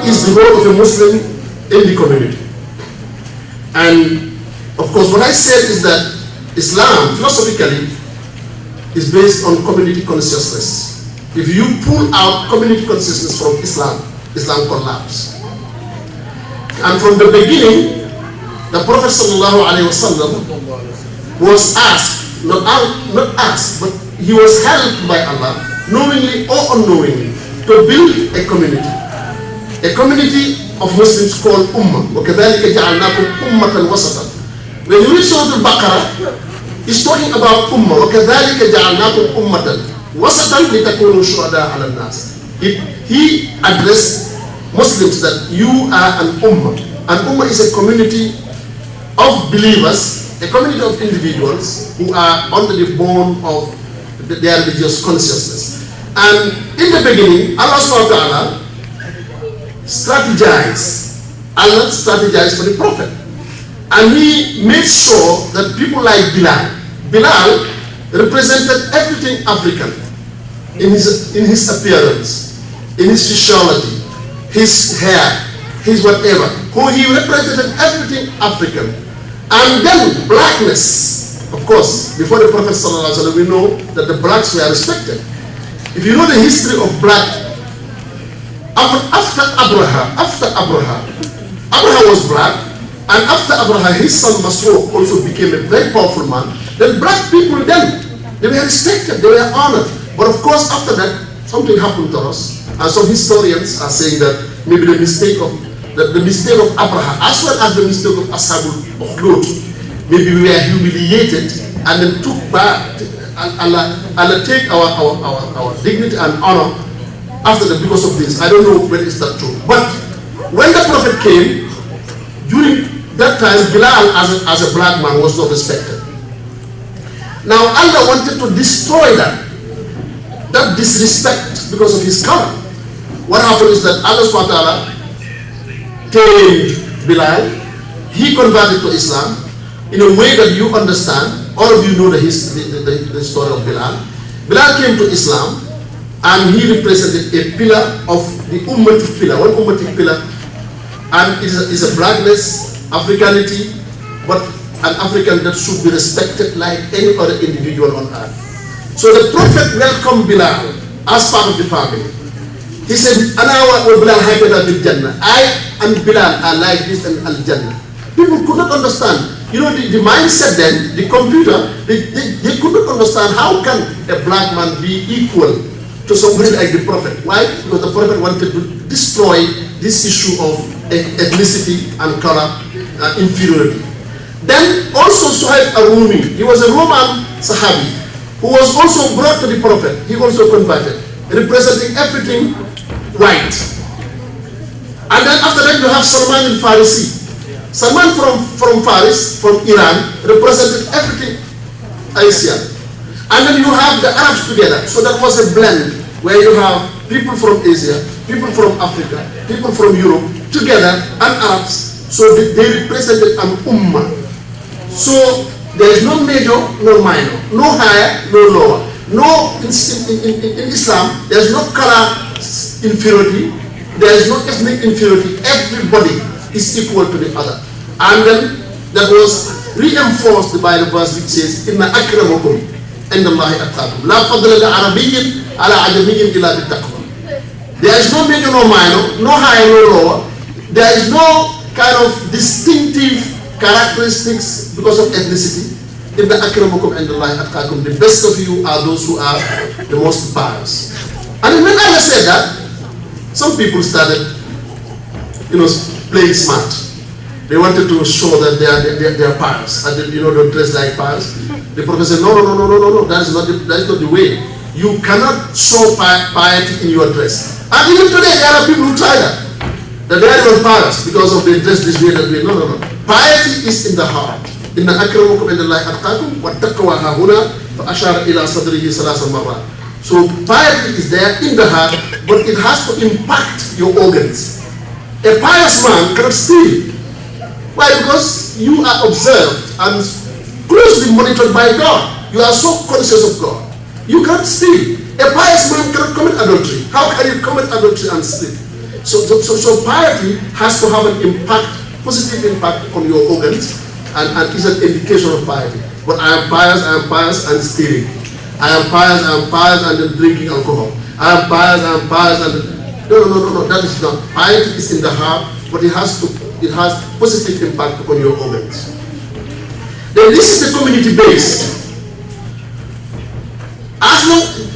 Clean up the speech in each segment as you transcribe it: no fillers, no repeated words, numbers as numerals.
is the role of a Muslim in the community? And of course, what I said is that Islam, philosophically, is based on community consciousness. If you pull out community consciousness from Islam, Islam collapses. And from the beginning, the Prophet ﷺ was asked, not asked, but he was helped by Allah, knowingly or unknowingly, to build a community of Muslims called Ummah. وَكَذَلِكَ جَعَلْنَاكُمْ أُمَّةً وَسَطًا. When you read Surah Al-Baqarah, it's talking about Ummah. وَكَذَلِكَ جَعَلْنَاكُمْ أُمَّةً وَسَطًا لِتَكُونُوا شُهَدَاءَ عَلَى النَّاسِ. He addressed Muslims that you are an Ummah. An Ummah is a community of believers, a community of individuals who are under the bond of their religious consciousness. And in the beginning, Allah subhanahu wa ta'ala strategized for the Prophet. And he made sure that people like Bilal represented everything African in his appearance, in his physiology, his hair, his whatever. He represented everything African. And then blackness, of course, before the Prophet ﷺ, we know that the blacks were respected. If you know the history of black, after Abraha was black, and after Abraha, his son Masruq also became a very powerful man. Then black people they were respected, they were honored. But of course, after that, something happened to us. And some historians are saying that maybe the mistake of Abraha, as well as the mistake of Ashabul Ukhdud, maybe we were humiliated and then took back, Allah take our dignity and honor after that because of this. I don't know whether is that true. But when the Prophet came, during that time, Bilal as a black man was not respected. Now Allah wanted to destroy that disrespect because of his color. What happened is that Allah subhanahu wa ta'ala tamed Bilal. He converted to Islam in a way that you understand. All of you know the story of Bilal. Bilal came to Islam and he represented a pillar of the Ummatic pillar, one Ummatic pillar. And it is a blackness, Africanity, but an African that should be respected like any other individual on earth. So the Prophet welcomed Bilal as part of the family. He said, Ana wa Bilal hakada fil Jannah. I and Bilal are like this in Al-Jannah. People could not understand. You know, the mindset then, the computer, they could not understand how can a black man be equal to somebody like the Prophet. Why? Because the Prophet wanted to destroy this issue of ethnicity and color inferiority. Then also Suhaib al-Rumi, he was a Roman Sahabi who was also brought to the Prophet. He also converted, representing everything white. And then after that you have Salman al-Farisi. Salman from Faris, from Iran, represented everything Asian. And then you have the Arabs together. So that was a blend where you have people from Asia, people from Africa, people from Europe together, and Arabs. So they represented an ummah. So there is no major, no minor, no higher, no lower. No, in Islam, there is no color inferiority, there is no ethnic inferiority. Everybody is equal to the other. And then that was reinforced by the verse which says, Inna akramakum indallahi atqakum. La fadla li arabiyyin ala ajamiyyin illa bittaqwa. There is no major, no minor, no higher, no lower. There is no kind of distinctive characteristics because of ethnicity. Inna akramakum indallahi atqakum. The best of you are those who are the most pious. And when Allah said that, some people started, playing smart. They wanted to show that they are pious, and don't dress like pious. The Prophet said, no, that is not the way. You cannot show piety in your dress. And even today, there are people who try that they are not pious because of they dress this way, that way. No. Piety is in the heart. Inna akramakum indallahi atqakum wa taqwa hahuna fa ashara ila sadrihi salasa marrat. So piety is there in the heart, but it has to impact your organs. A pious man cannot steal. Why? Because you are observed and closely monitored by God. You are so conscious of God. You can't steal. A pious man cannot commit adultery. How can you commit adultery and steal? So piety has to have an impact, positive impact on your organs, and is an indication of piety. But I am pious and stealing. I am pious and drinking alcohol. I am pious and no, that is not. Piety is in the heart, but it has positive impact on your organs. Then this is the community base.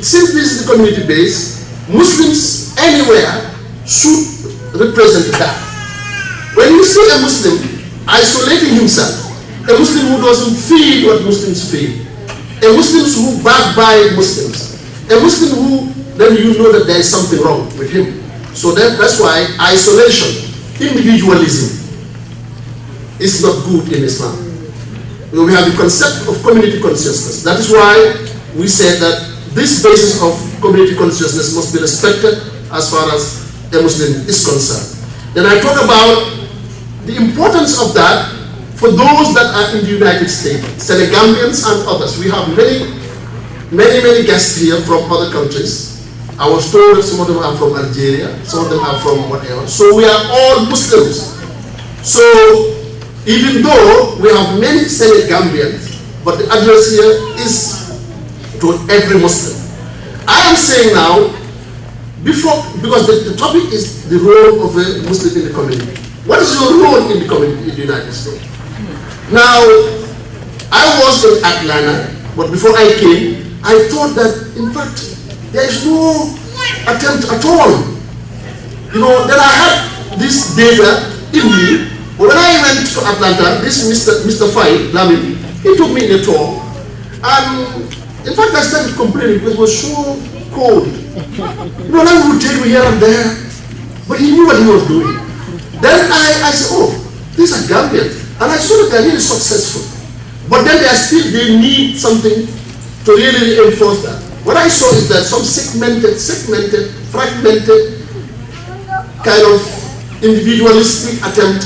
Since this is the community base, Muslims anywhere should represent that. When you see a Muslim isolating himself, a Muslim who doesn't feel what Muslims feel, a Muslim who backbite Muslims, a Muslim who, then you know that there is something wrong with him. So that's why isolation, individualism, is not good in Islam. We have the concept of community consciousness. That is why we said that this basis of community consciousness must be respected as far as a Muslim is concerned. Then I talk about the importance of that for those that are in the United States, Senegambians and others. We have many guests here from other countries. I was told that some of them are from Algeria, some of them are from whatever. So we are all Muslims. So even though we have many Senegambians, but the address here is to every Muslim. I am saying now, because the topic is the role of a Muslim in the community. What is your role in the community in the United States? Now, I was in Atlanta, but before I came, I thought that, in fact, there is no attempt at all. You know, then I had this data in me, but when I went to Atlanta, this Mr. Fai, Lamin, he took me in a tour, and in fact, I started complaining because it was so cold. You know, I would take me here and there, but he knew what he was doing. Then I said, oh, these are Gambians. And I saw that they're really successful. But then they need something to really reinforce that. What I saw is that some segmented, fragmented, kind of individualistic attempt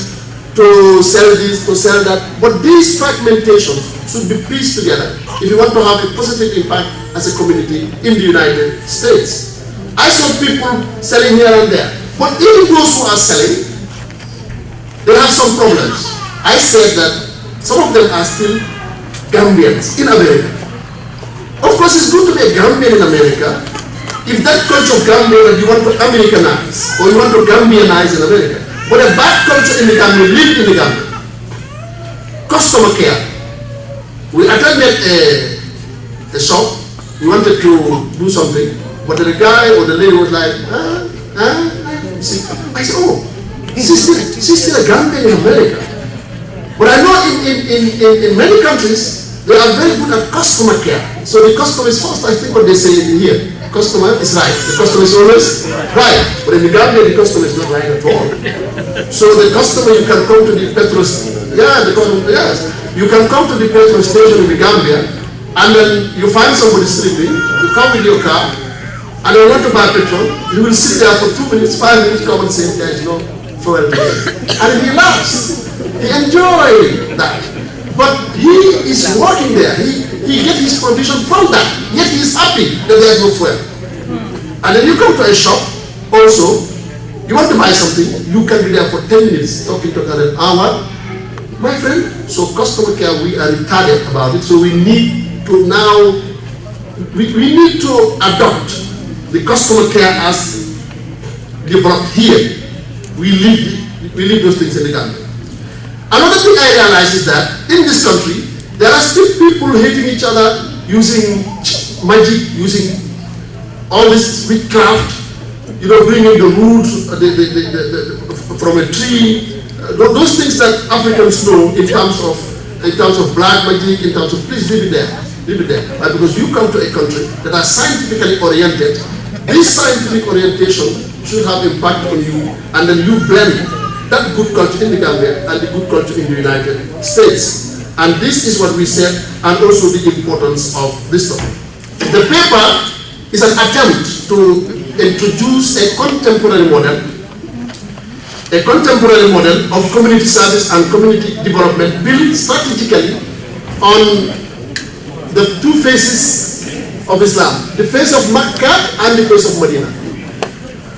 to sell this, to sell that. But these fragmentations should be pieced together if you want to have a positive impact as a community in the United States. I saw people selling here and there. But even those who are selling, they have some problems. I said that some of them are still Gambians in America. Of course, it's good to be a Gambian in America if that culture of Gambia that you want to Americanize or you want to Gambianize in America. But a bad culture in the Gambia, live in the Gambia. Customer care. We attended a shop, we wanted to do something, but the guy or the lady was like, see, I said, oh, she's still a Gambian in America. But I know in many countries, they are very good at customer care. So the customer is first, I think what they say in here. Customer is right. The customer is always right. But in the Gambia, the customer is not right at all. So the customer, you can come to the petrol station. Yes. You can come to the petrol station in the Gambia, and then you find somebody sleeping, you come with your car, and you want to buy petrol, you will sit there for 2 minutes, 5 minutes, come and say, there is no fuel today. And he laughs. He enjoys that. But he is working there. He gets his provision from that. Yet he is happy that there is no fuel. And then you come to a shop also, you want to buy something, you can be there for 10 minutes talking to an hour. My friend, so customer care, we are retarded about it. So we need to now, we need to adopt the customer care as developed here. We leave those things in the Gambia. Another thing I realize is that in this country, there are still people hating each other, using magic, using all this witchcraft, you know, bringing the roots from a tree, those things that Africans know in terms of black magic, in terms of, please leave it there. Right? Because you come to a country that are scientifically oriented. This scientific orientation should have impact on you, and then you blend that good culture in the Gambia and the good culture in the United States. And this is what we said, and also the importance of this topic. The paper is an attempt to introduce a contemporary model of community service and community development built strategically on the two faces of Islam, the face of Mecca and the face of Medina.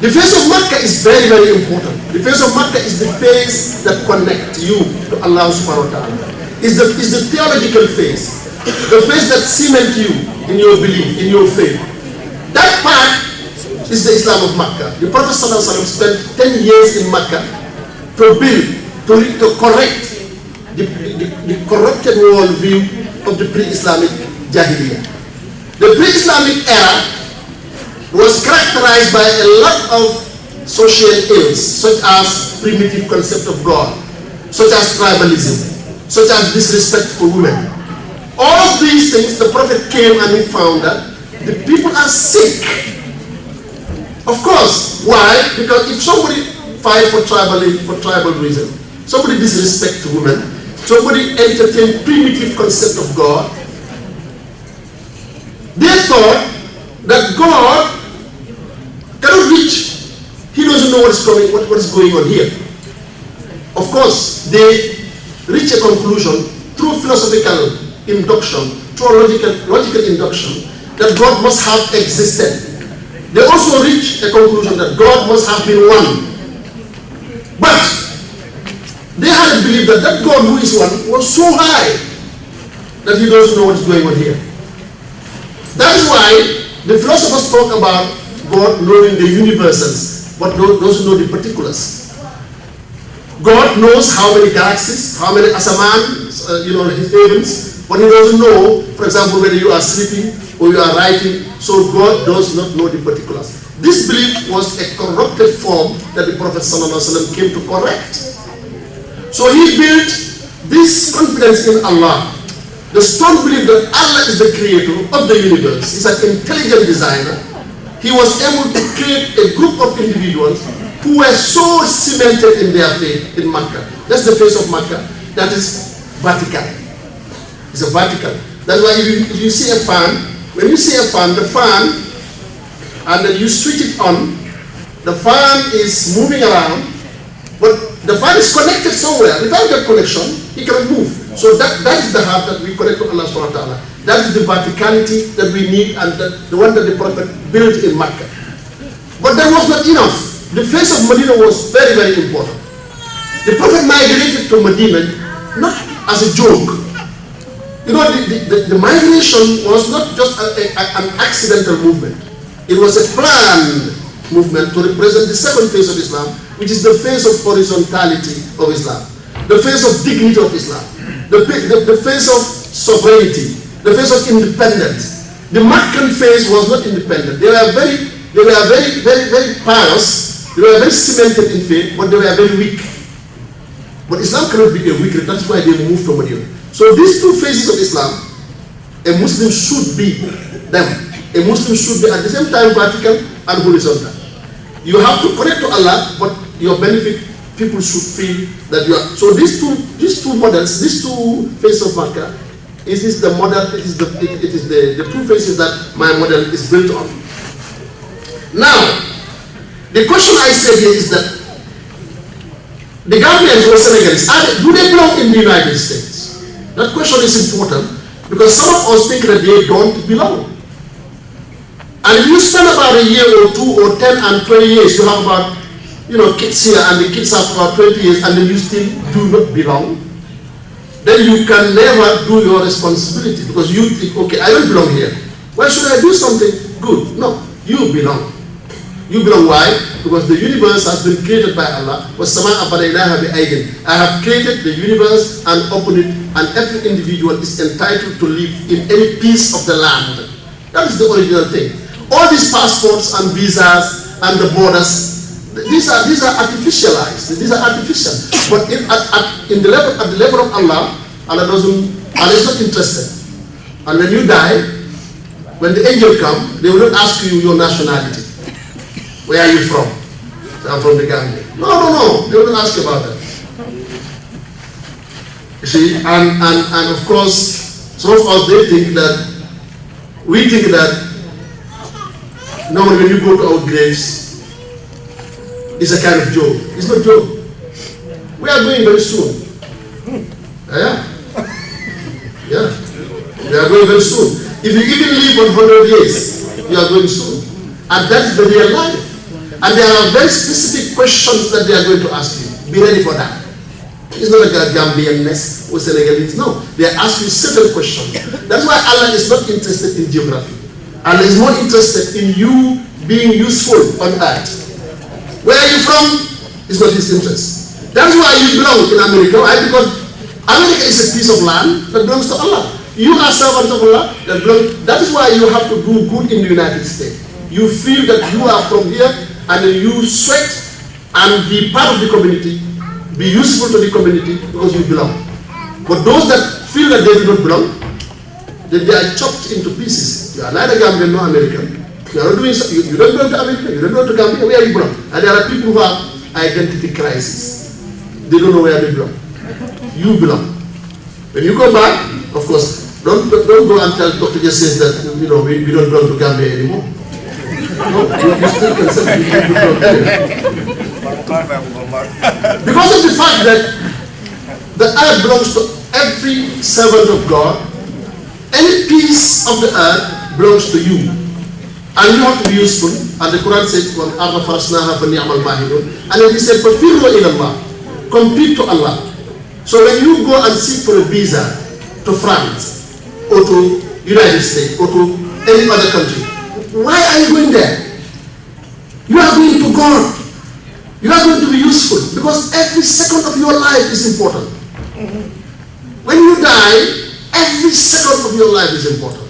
The face of Makkah is very, very important. The face of Makkah is the face that connects you to Allah subhanahu wa ta'ala. Is the theological face. The face that cements you in your belief, in your faith. That part is the Islam of Makkah. The Prophet sallallahu alaihi wasallam spent 10 years in Makkah to build, to correct the corrupted worldview of the pre-Islamic Jahiliyyah. The pre-Islamic era was characterized by a lot of social ills, such as primitive concept of God, such as tribalism, such as disrespect for women. All of these things, the Prophet came and he found that the people are sick. Of course, why? Because if somebody fight for tribal reason, somebody disrespect women, somebody entertain primitive concept of God, they thought that God cannot reach. He doesn't know what is going on here. Of course, they reach a conclusion through philosophical induction, through logical induction, that God must have existed. They also reach a conclusion that God must have been one. But they had a belief that that God who is one was so high that he doesn't know what is going on here. That is why the philosophers talk about God knowing the universals, but doesn't know the particulars. God knows how many galaxies, how many asaman, his heavens, but he doesn't know, for example, whether you are sleeping or you are writing. So God does not know the particulars. This belief was a corrupted form that the Prophet ﷺ came to correct. So he built this confidence in Allah, the strong belief that Allah is the creator of the universe. He's an intelligent designer. He was able to create a group of individuals who were so cemented in their faith in Makkah. That's the face of Makkah. That is vertical. It's a vertical. That's why if you see a fan, when you see a fan, the fan, and then you switch it on, the fan is moving around, but the fan is connected somewhere. Without that connection, it cannot move. So that is the heart that we connect to Allah subhanahu wa ta'ala. That is the verticality that we need, and the one that the Prophet built in Makkah. But that was not enough. The face of Medina was very, very important. The Prophet migrated to Medina not as a joke. You know, the migration was not just an accidental movement. It was a planned movement to represent the second face of Islam, which is the face of horizontality of Islam, the face of dignity of Islam, the face of sovereignty, the face of independence. The Meccan face was not independent. They were very, very pious. They were very cemented in faith, but they were very weak. But Islam cannot be a weak. That's why they moved to Medina. So these two faces of Islam, a Muslim should be them. A Muslim should be at the same time vertical and horizontal. You have to connect to Allah, but your benefit, people should feel that you are. So these two models, these two faces of Makkah, it is the model. It is the two faces that my model is built on. Now, the question I said here is that the Gambians or Senegalese, do they belong in the United States? That question is important because some of us think that they don't belong. And if you spend about a year or 2 or 10 and 20 years, you have about, kids here, and the kids have about 20 years, and then you still do not belong, then you can never do your responsibility because you think, okay, I don't belong here. Why should I do something good? No, you belong. You belong. Why? Because the universe has been created by Allah. I have created the universe and opened it, and every individual is entitled to live in any piece of the land. That is the original thing. All these passports and visas and the borders, these are artificialized. These are artificial. But at the level of Allah, Allah is not interested. And when you die, when the angel comes, they will not ask you your nationality. Where are you from? I'm from the Gambia. No. They will not ask you about that. You see, and of course, some of us we think that normally when you go to our graves, it's a kind of joke. It's not a joke. We are going very soon. Yeah. We are going very soon. If you even live 100 years, you are going soon. And that is the real life. And there are very specific questions that they are going to ask you. Be ready for that. It's not like a Gambianness or Senegalese. No, they ask you certain questions. That's why Allah is not interested in geography. Allah is more interested in you being useful on earth. Where are you from? Is not his interest. That's why you belong in America. Why? Because America is a piece of land that belongs to Allah. You are servants of Allah. That is why you have to do good in the United States. You feel that you are from here and you sweat and be part of the community. Be useful to the community because you belong. But those that feel that they do not belong, then they are chopped into pieces. You are neither Gambian nor American. You are not doing so. You don't belong to America. You don't belong to Gambia. Where you belong? And there are people who have identity crisis. They don't know where they belong. You belong. When you go back, of course, don't go and tell Dr. Just says that we don't belong to Gambia anymore. No, you still can say you belong to Gambia. Because of the fact that the earth belongs to every servant of God, any piece of the earth belongs to you. And you have to be useful. And the Quran says, and then he said, compete to Allah. So when you go and seek for a visa to France, or to United States, or to any other country, why are you going there? You are going to God. You are going to be useful because every second of your life is important. When you die, every second of your life is important.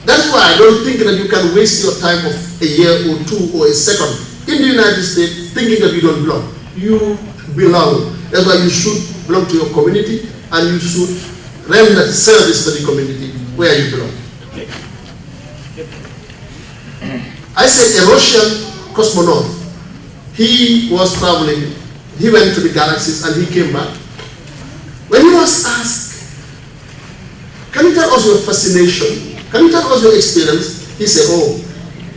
That's why I don't think that you can waste your time of a year or two or a second in the United States thinking that you don't belong. You belong. That's why you should belong to your community and you should render service to the community where you belong. I said a Russian cosmonaut. He was traveling, he went to the galaxies and he came back. When he was asked, can you tell us your fascination? Can you tell us your experience? He said, oh,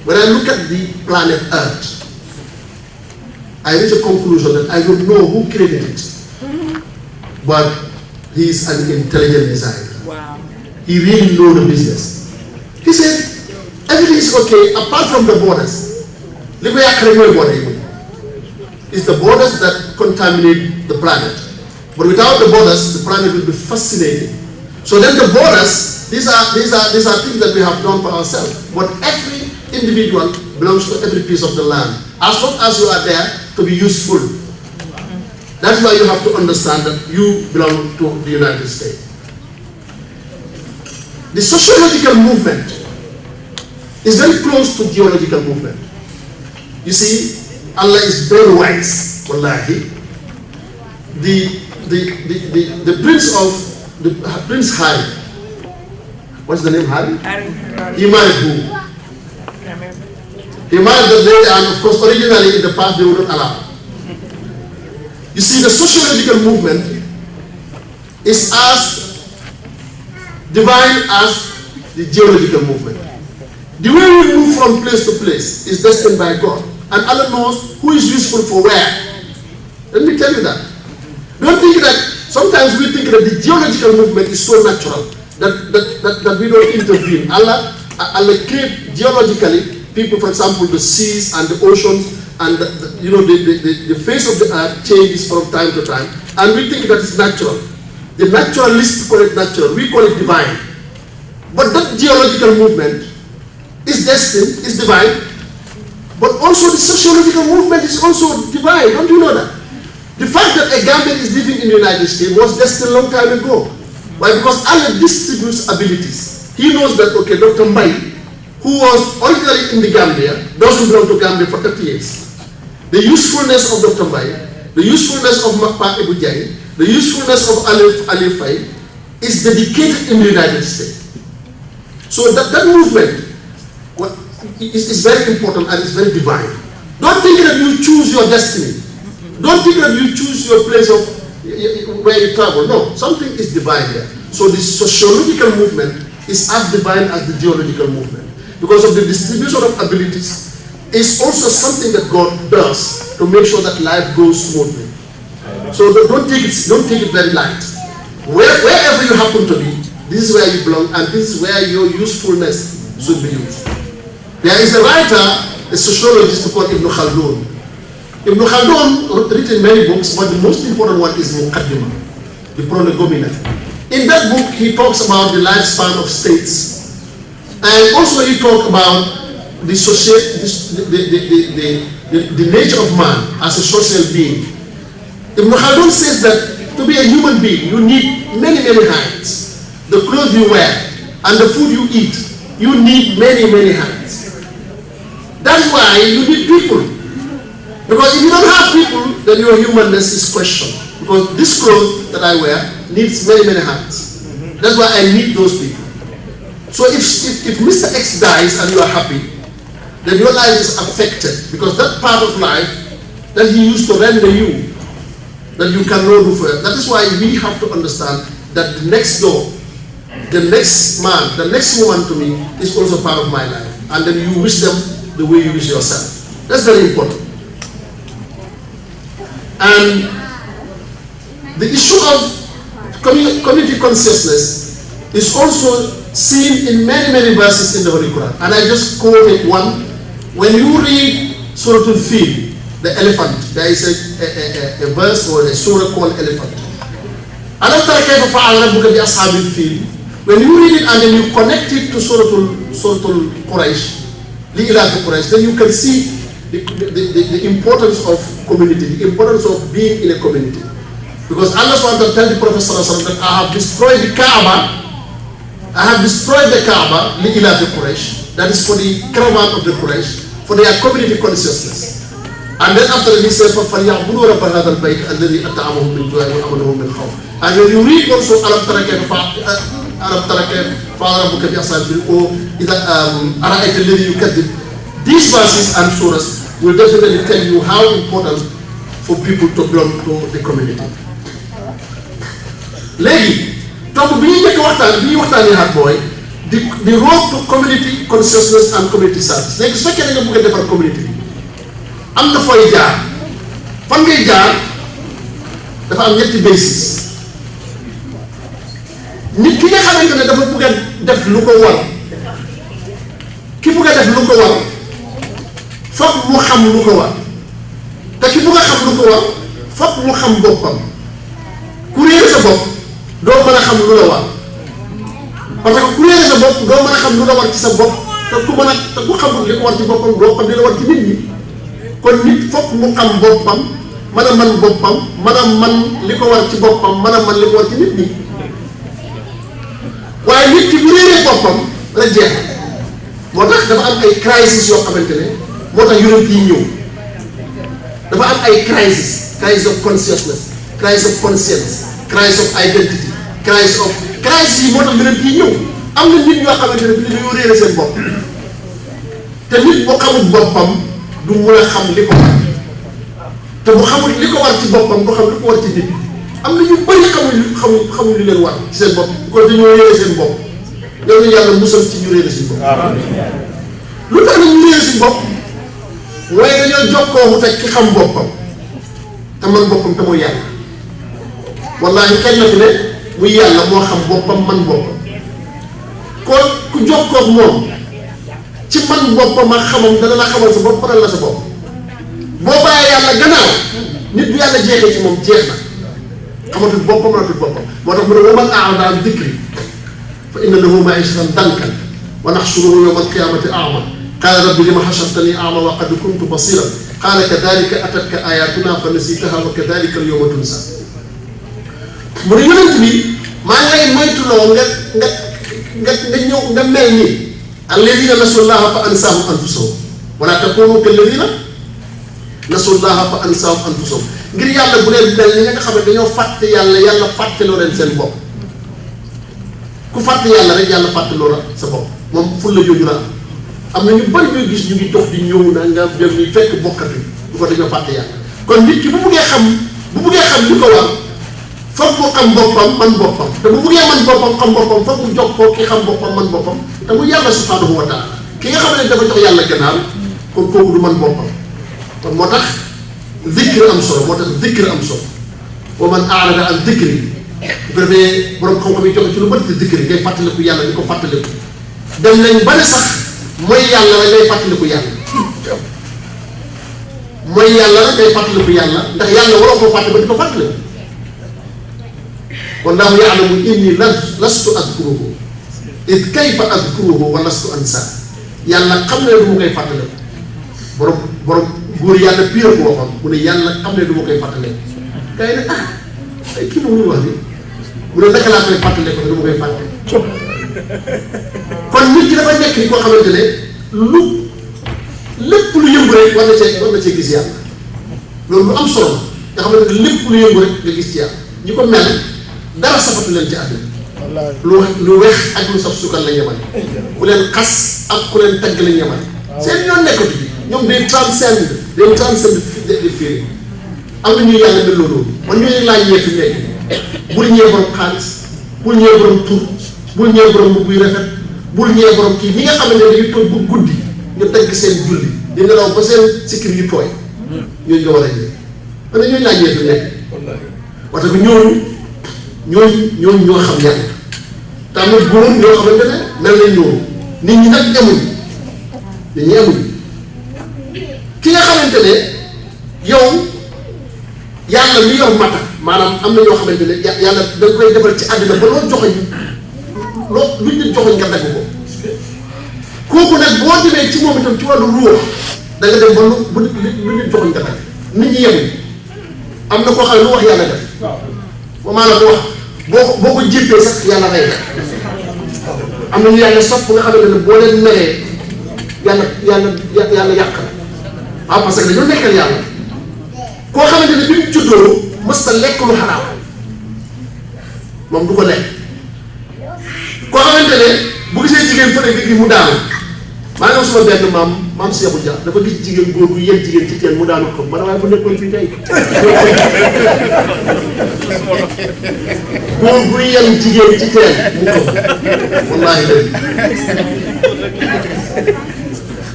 when I look at the planet Earth, I reach a conclusion that I don't know who created it. But he is an intelligent designer. Wow. He really knows the business. He said, everything is okay apart from the borders. It's the borders that contaminate the planet. But without the borders, the planet will be fascinating. So then the borders, these are things that we have done for ourselves. But every individual belongs to every piece of the land. As long as you are there to be useful. That's why you have to understand that you belong to the United States. The sociological movement is very close to geological movement. You see, Allah is very wise. Wallahi. The Prince Harry. What's the name, Harry? He married who? He married the lady, and of course originally in the past they wouldn't allow. You see, the sociological movement is as divine as the geological movement. The way we move from place to place is destined by God. And Allah knows who is useful for where. Let me tell you that. Don't think that, sometimes we think that the geological movement is so natural that we don't intervene. Allah created geologically, people, for example, the seas and the oceans, and the face of the earth changes from time to time. And we think that is natural. The naturalists call it natural, we call it divine. But that geological movement is destined, is divine. But also the sociological movement is also divine. Don't you know that? The fact that a Gambian is living in the United States was destined a long time ago. Why? Because Allah distributes abilities. He knows that, okay, Dr. Mbai, who was originally in the Gambia, doesn't belong to Gambia for 30 years. The usefulness of Dr. Mbai, the usefulness of Makpa Ebu Jai, the usefulness of Ali Fai is dedicated in the United States. So that movement is very important and it's very divine. Don't think that you choose your destiny. Don't think that you choose your place of where you travel. No, something is divine there. So the sociological movement is as divine as the geological movement. Because of the distribution of abilities, is also something that God does to make sure that life goes smoothly. So don't take it very light. Wherever you happen to be, this is where you belong and this is where your usefulness should be used. There is a writer a sociologist called Ibn Khaldun. Ibn Khaldun written many books, but the most important one is Muqaddimah, the Prolegomena. In that book, he talks about the lifespan of states, and also he talks about the nature of man as a social being. Ibn Khaldun says that to be a human being, you need many hands. The clothes you wear and the food you eat, you need many hands. That's why you need people. Because if you don't have people, then your humanness is questioned. Because this clothes that I wear needs many hands. That's why I need those people. So if Mr. X dies and you are happy, then your life is affected. Because that part of life that he used to render you, that you cannot do for it. That is why we have to understand that the next door, the next man, the next woman to me is also part of my life. And then you wish them the way you wish yourself. That's very important. And the issue of community consciousness is also seen in many verses in the Holy Quran. And I just quoted one. When you read Surah Al-Fil, the elephant, there is a verse or a surah called elephant. Alam tara kayfa fa'ala rabbuka bi ashabil fil. When you read it and then you connect it to Surah Al-Quraysh, then you can see the importance of community, the importance of being in a community. Because Allah SWT tells the Prophet that I have destroyed the Kaaba, li-ilafi Quraysh, that is for the caravan of the Quraysh, for their community consciousness. And then after he says, فَلْيَعْبُدُوا رَبَّ هَذَا الْبَيْتِ الَّذِي أَطْعَمَهُم مِّن جُوعٍ وَآمَنَهُم مِّنْ خَوْفٍ. And when you read also أَلَمْ تَرَ كَيْفَ فَعَلَ رَبُّكَ بِأَصْحَابِ الْفِيلِ or أَرَأَيْتَ الَّذِي يُكَذِّبُ. These verses and surahs will definitely tell you how important for people to belong to the community. Léegi donc bi ñuy njëkk waxtaan bi ñuy waxtaanee hard boy the road to community consciousness and community service. Léegi su fekkee da nga bëgg a defar community bi am na fooy jaar fan ngay jaar dafa am ñetti basis. nit ki nga xamante ne dafa bëgg a def lu ko war ki bëgg a def lu ko war foog mu xam lu ko war te ki bëgg a xam lu ko war foog mu xam boppam. ku réer sa bopp doo mën a xam lu la war parce que ku réer sa bopp doo mën a xam lu la war ci sa bopp te ku xamul li ko war ci boppam doo xam li la war ci nit ñi. kon nit foog mu xam boppam mën a man boppam mën a man li ko war ci boppam mën a man li ko war ci nit ñi. waaye nit ki bu réeree boppam la jeex moo tax dafa am ay crisis yoo xamante ne moo tax yonent yi ñëw dafa am ay crisis of consciousness, crisis of conscience, crisis of identity, crisis yi moo tax yonent yi ñëw. am na nit ñoo xamante ne bi dañoo réere seen bopp te nit bu xamul boppam du mun a xam li ko war te bu xamul li ko war ci boppam du xam li ko war ci nit. am na ñu bëri xamul li leen war ci seen bopp kon dañoo réere seen bopp loolu yàlla musal ci ñu réere seen bopp. lu tax na ñu réere seen bopp mooy dañoo jokkoo mu fekk ki xam boppam te man boppam te mooy yàlla. wallaahi kenn fi ne muy yàlla moo xam boppam man boppam kon ku jokkoo ak moom ci man boppam ak xamam dana la xamal sa bopp faral la sa bopp boo bàyyee yàlla gannaaw nit bu yàlla jeexee ci moom jeex na. xamatul boppam la tudd boppam moo tax mu ne wa man a'rada an dhikri fa inna lahu ma'ishatan dankan wa nahshuruhu yawma al-qiyamati a'ma qala rabbi lima hashartani a'ma wa qad kuntu basiran qala kadhalika atatka ayatuna fa nasitaha wa kadhalika al-yawma tunsa. mu ne yonent bi maa ngi lay moytuloo nga ñëw nga mel ni alladhina nasullaha fa ansahum anfusahum wala takunu kalladhina nasullaha fa ansahum anfusahum. ngir yàlla bu leen mel ni nga xam ne dañoo fàtte yàlla fàtteloo leen seen bopp ku fàtte yàlla rek yàlla fàtteloo la sa bopp moom ful la jooju la am na ñu bari ñuy gis ñu ngi dox di ñëw na nga dem ni fekk bokkatu du ko dañoo fàtte yàlla. kon nit ki bu buggee xam li ko war foog mu xam boppam man boppam te bu buggee man boppam xam boppam foog mu jokkoo ki xam boppam man boppam te mu yàlla subhanahu wa taala ki nga xam ne dafa jox yàlla gannaaw kon kooku du man boppam kon moo tax. zikr am solo moo tax zikr am solo wa man a'rada an zikri bu ko defee borom xam-xam yi joxe ci lu bëri ci zikr ngay fàttaliku yàlla di ko fàttaliku dem nañ ba ne sax mooy yàlla la ngay fàttaliku yàlla mooy yàlla nag day fàttaliku yàlla ndax yàlla waroo koo fàtte ba di ko fàttaliku wallaahu yaalamu inni lastu azkuruhu it kayfa azkuruhu wa lastu ansa yàlla xam ne du ma koy fàttaliku borom góor yàlla pire ko waxoon mu ne yàlla xam ne du ma koy fàttaliku kay ne ay kii moom lu wax ni mu ne naka laa koy fàttaliku du ma koy fàtte kon nit ki dafa nekk ni koo xamante ne lépp lu yëngu rek war na cee gis yàlla loolu lu am solo nga xamante ne lépp lu yëngu rek nga gis ci yàlla ñi ko mel dara safatu leen ci àddina lu weex ak lu saf sukkal la ñemale ku leen xas ak ku leen tagg la ñemale seen yoon nekkatu bi ñoom day transcende di firi am na ñuy yàlla mel loolu man ñooñu laa ñee fi nekk bul ñee borom xaalis bul ñee borom tur bul ñee borom bu buy rafet bul ñee borom kii ñi nga xam ne dañuy toog bu guddi ñu tagg seen julli di nelaw ba seen sikkim yu tooy ñooñu nga war a ñëw man ñooñu laa ñee fi nekk parce que ñooñu ñoo xam yàlla te am na góor ñoo xamante ne mel nañ ñooñu nit ñi nag amuñ nit ñi amuñ ki nga xamante ne yow yàlla mi yor mata maanaam am na ñoo xamante ne yàlla da nga koy defal ci àddina ba loo joxoñ luñ nit joxoñ nga dagg ko kooku nag boo demee ci moom itam ci wàllu ruux da nga dem ba lu nit joxoñ nga dagg nit ñi yemuñ am na koo xam ne lu wax yàlla def ba maanaam lu wax boo ko jéppee sax yàlla rey am na ñu yàlla sopp nga xamante ne boo leen meree yàlla yàq la parce que dañoo nekkal yàlla koo xamante ne bi mu juddoo mës ta lekk lu xaraam moom du ko lekk koo xamante ne bu gisee jigéen fële nga gis mu daanu maa ngi suma benn maam Seexu Dia dafa gis jigéen góor bu yéen jigéen ci teen mu daanu ko man waaye bu nekkoon fii tey góor bu yéen jigéen ci teen mu ko wallaahi léegi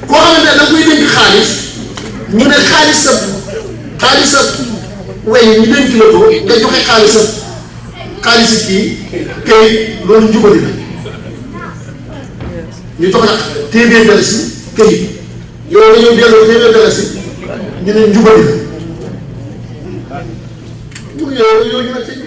koo xamante ne da koy dénk xaalis ñu ne xaalis sa wey ñu dénk la ko nga joxe xaalis kii kay loolu njubali la ñu jox la téeméer dalasi këyit yow nga ñëw delloo téeméer dalasi ñu ne njubali la yooyu nag